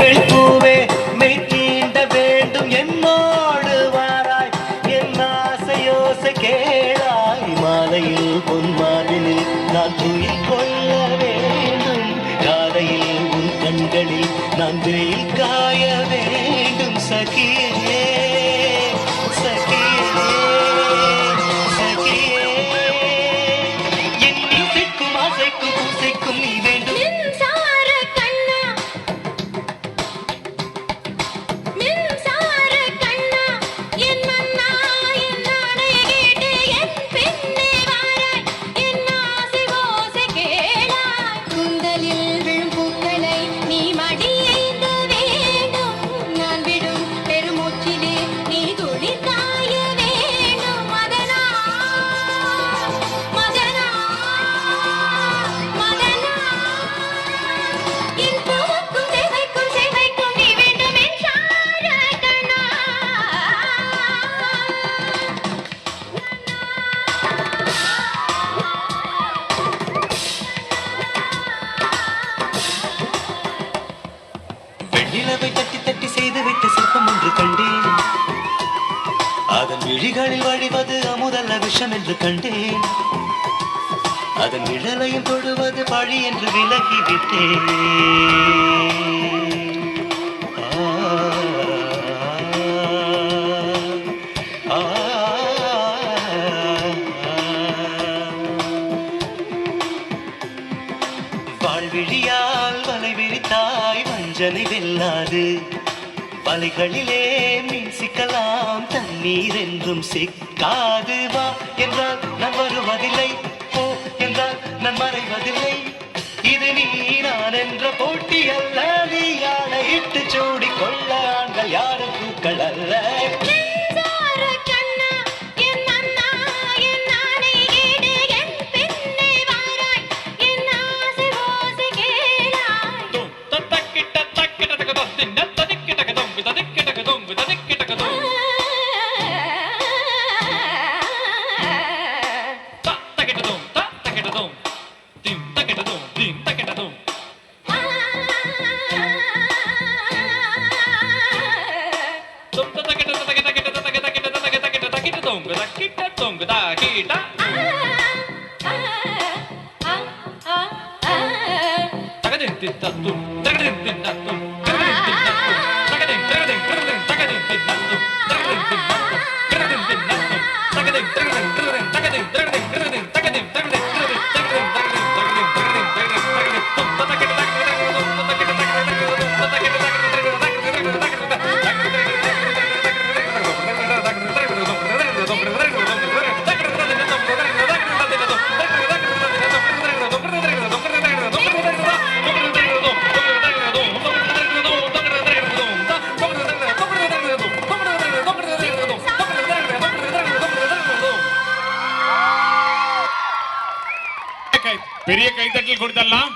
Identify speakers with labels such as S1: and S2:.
S1: தமிழ் பூவே மெய் தீண்ட வேண்டும் என்னோடு வாராய் என் ஆசையோசை கேளாய் மாலையில் பொன்மாலினில் நான் துயில் கொள்ள வேண்டும் காலையில் உன் கண்களில் நான் வெயில் காய வேண்டும் சகியே சகியே சகியே என் இசைக்கும் ஆசைக்கும் பூசைக்கும் நீ வேண்டும் நிலவை தட்டி தட்டி செய்து வைத்த சிற்பம் ஒன்று கண்டேன் அதன் விழிகளில் வழிவது அமுதல்ல விஷம் என்று கண்டேன் அதன் நிழலையும் தொடுவது பழி என்று விலகிவிட்டேன் வாழ்விழியால் வலை விரித்தாய் வஞ்சனை வெல்லாது வலைகளிலே மீன் சிக்கலாம் தண்ணீர் என்றும் சிக்காது வா என்றால் நான் வருவதில்லை போ என்றால் நான் மறைவதில்லை இது நீ நான் என்ற போட்டி அல்ல நீ யானை இட்டு சூடி கொள்ள ஆண்கள் யாரும் பூக்கள் அல்ல
S2: பெரிய கைத்தட்டல் கொடுத்தலாம்.